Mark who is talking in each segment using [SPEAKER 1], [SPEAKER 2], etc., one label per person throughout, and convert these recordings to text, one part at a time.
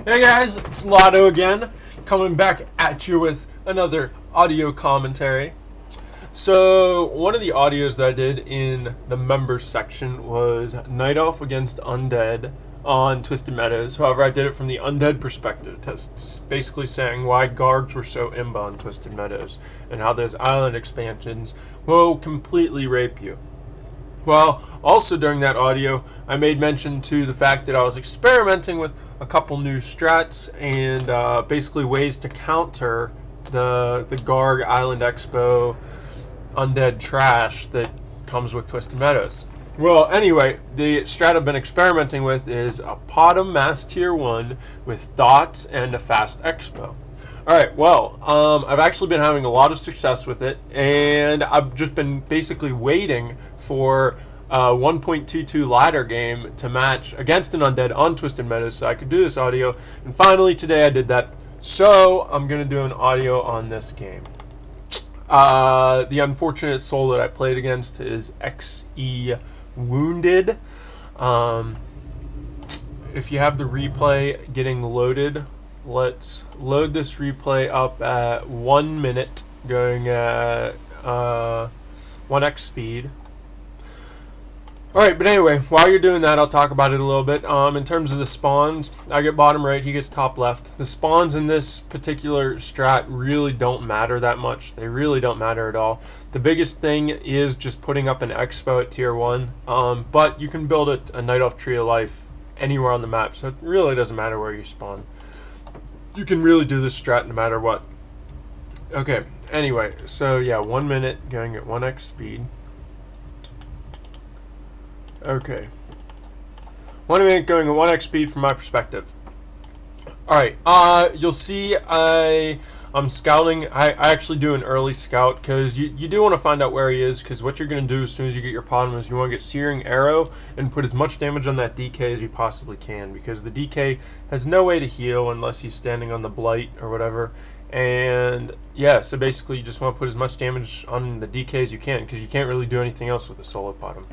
[SPEAKER 1] Hey guys, it's Lado again, coming back at you with another audio commentary. So, one of the audios that I did in the members section was Night Elf against Undead on Twisted Meadows. However, I did it from the Undead perspective, basically saying why gargs were so imba on Twisted Meadows, and how those island expansions will completely rape you. Well, also during that audio, I made mention to the fact that I was experimenting with a couple new strats and basically ways to counter the Garg Island Expo undead trash that comes with Twisted Meadows. Well, anyway, the strat I've been experimenting with is a potm mass tier 1 with dots and a fast expo. Alright, well, I've actually been having a lot of success with it, and I've just been basically waiting for a 1.22 ladder game to match against an undead on Twisted Meadows so I could do this audio, and finally today I did that. So I'm going to do an audio on this game. The unfortunate soul that I played against is XE Wounded. If you have the replay getting loaded, let's load this replay up at 1 minute, going at 1x speed. Alright, but anyway, while you're doing that, I'll talk about it a little bit. In terms of the spawns, I get bottom right, he gets top left. The spawns in this particular strat really don't matter that much. They really don't matter at all. The biggest thing is just putting up an expo at tier 1, but you can build a Night Elf Tree of Life anywhere on the map, so it really doesn't matter where you spawn. You can really do this strat no matter what. Okay, anyway, so yeah, 1 minute, going at 1x speed. Okay. 1 minute going at 1x speed from my perspective. Alright, you'll see I'm scouting. I actually do an early scout because you do want to find out where he is, because what you're going to do as soon as you get your potm is you want to get Searing Arrow and put as much damage on that DK as you possibly can, because the DK has no way to heal unless he's standing on the Blight or whatever. And yeah, so basically you just want to put as much damage on the DK as you can, because you can't really do anything else with the solo potm.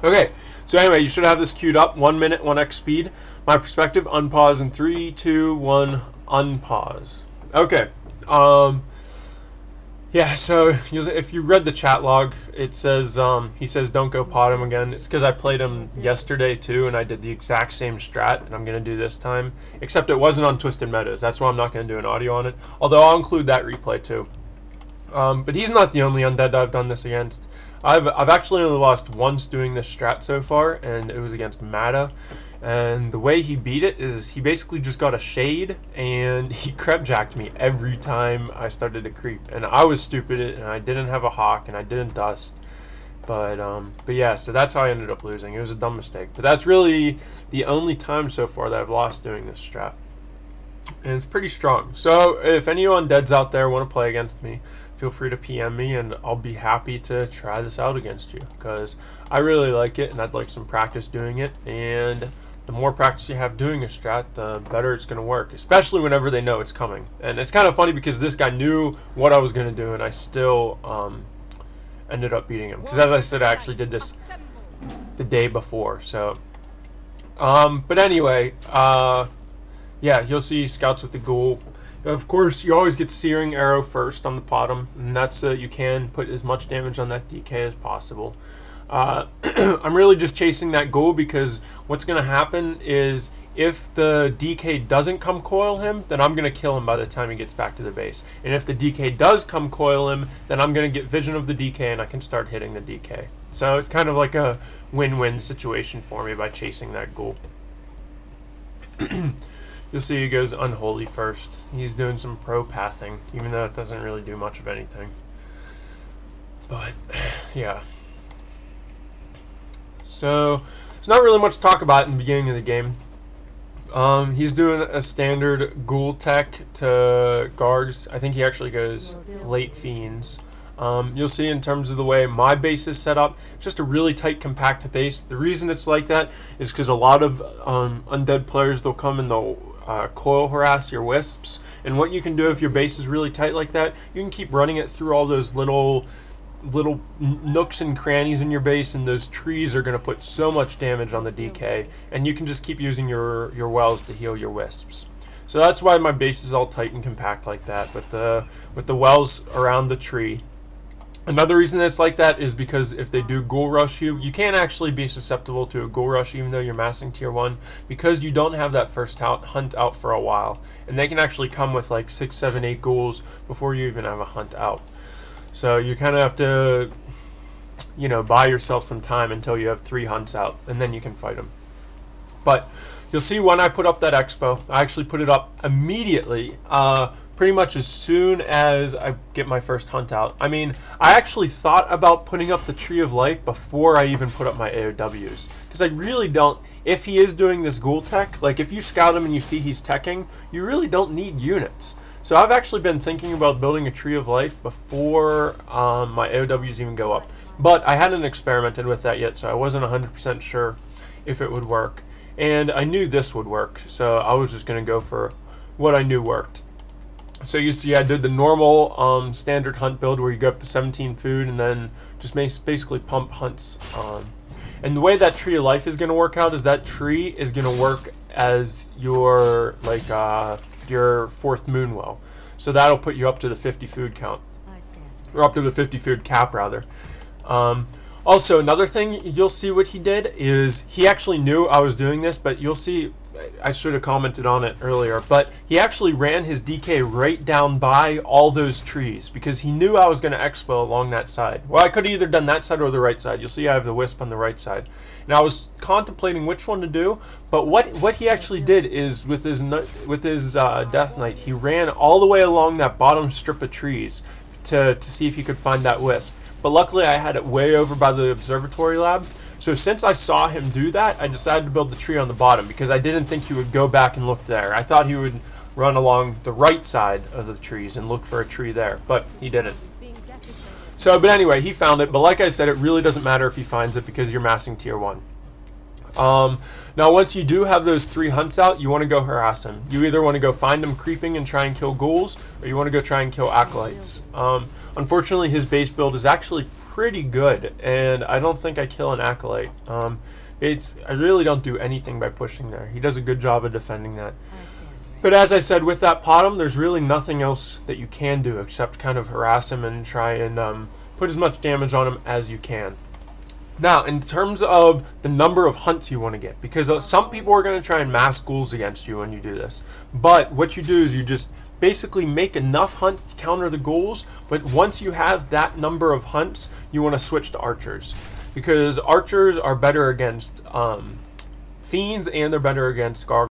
[SPEAKER 1] Okay, so anyway, you should have this queued up. 1 minute, 1x speed. My perspective, unpause in 3, 2, 1, unpause. Okay, yeah, so if you read the chat log, it says, he says don't go potm again. It's because I played him yesterday too, and I did the exact same strat that I'm going to do this time, except it wasn't on Twisted Meadows. That's why I'm not going to do an audio on it, although I'll include that replay too. But he's not the only undead I've done this against. I've actually only lost once doing this strat so far, and it was against Mata. And the way he beat it is he basically just got a shade, and he crepjacked me every time I started to creep. And I was stupid, and I didn't have a hawk, and I didn't dust. But yeah, so that's how I ended up losing. It was a dumb mistake. But that's really the only time so far that I've lost doing this strat. And it's pretty strong. So if any undeads out there want to play against me, feel free to PM me, and I'll be happy to try this out against you, because I really like it and I'd like some practice doing it, and the more practice you have doing a strat, the better it's going to work, especially whenever they know it's coming. And it's kind of funny because this guy knew what I was going to do, and I still ended up beating him, because as I said, I actually did this the day before. So but anyway, yeah, you'll see scouts with the ghoul. Of course, you always get Searing Arrow first on the potm, and that's so you can put as much damage on that DK as possible. I'm really just chasing that ghoul, because what's going to happen is if the DK doesn't come coil him, then I'm going to kill him by the time he gets back to the base. And if the DK does come coil him, then I'm going to get vision of the DK and I can start hitting the DK. So it's kind of like a win-win situation for me by chasing that ghoul. You'll see he goes Unholy first. He's doing some pro pathing, even though it doesn't really do much of anything. But, yeah. So, there's not really much to talk about in the beginning of the game. He's doing a standard ghoul tech to gargs. I think he actually goes late fiends. You'll see in terms of the way my base is set up, it's just a really tight, compact base. The reason it's like that is because a lot of undead players, they'll come and they'll coil harass your wisps, and what you can do if your base is really tight like that, you can keep running it through all those little little nooks and crannies in your base, and those trees are going to put so much damage on the DK, and you can just keep using your wells to heal your wisps. So that's why my base is all tight and compact like that, with the wells around the tree. Another reason that's like that is because if they do ghoul rush you, you can't actually be susceptible to a ghoul rush even though you're massing tier 1, because you don't have that first hunt out for a while. And they can actually come with like 6, 7, 8 ghouls before you even have a hunt out. So you kind of have to, you know, buy yourself some time until you have 3 hunts out, and then you can fight them. But you'll see when I put up that expo, I actually put it up immediately, pretty much as soon as I get my first hunt out. I mean, I actually thought about putting up the Tree of Life before I even put up my AOWs, because I really don't, if he is doing this ghoul tech, like if you scout him and you see he's teching, you really don't need units. So I've actually been thinking about building a Tree of Life before my AOWs even go up. But I hadn't experimented with that yet, so I wasn't 100% sure if it would work. And I knew this would work, so I was just going to go for what I knew worked. So you see I did the normal standard hunt build where you go up to 17 food and then just basically pump hunts. And the way that Tree of Life is going to work out is that tree is going to work as your your 4th moon well. So that'll put you up to the 50 food count. Or up to the 50 food cap rather. Also, another thing you'll see what he did is he actually knew I was doing this, but you'll see, I should have commented on it earlier, but he actually ran his DK right down by all those trees because he knew I was going to expo along that side. Well, I could have either done that side or the right side. You'll see I have the wisp on the right side. And I was contemplating which one to do, but what he actually did is with his Death Knight, he ran all the way along that bottom strip of trees to see if he could find that wisp. But luckily I had it way over by the observatory lab. So since I saw him do that, I decided to build the tree on the bottom because I didn't think he would go back and look there. I thought he would run along the right side of the trees and look for a tree there, but he didn't. So, but anyway, he found it, but like I said, it really doesn't matter if he finds it because you're massing tier 1. Now once you do have those 3 hunts out, you want to go harass him. You either want to go find him creeping and try and kill ghouls, or you want to go try and kill acolytes. Unfortunately, his base build is actually pretty good, and I don't think I kill an acolyte. I really don't do anything by pushing there. He does a good job of defending that. But as I said, with that potm, there's really nothing else that you can do except kind of harass him and try and put as much damage on him as you can. Now, in terms of the number of hunts you want to get, because some people are going to try and mass ghouls against you when you do this, but what you do is you just basically make enough hunts to counter the ghouls, but once you have that number of hunts, you want to switch to archers, because archers are better against fiends and they're better against gargs.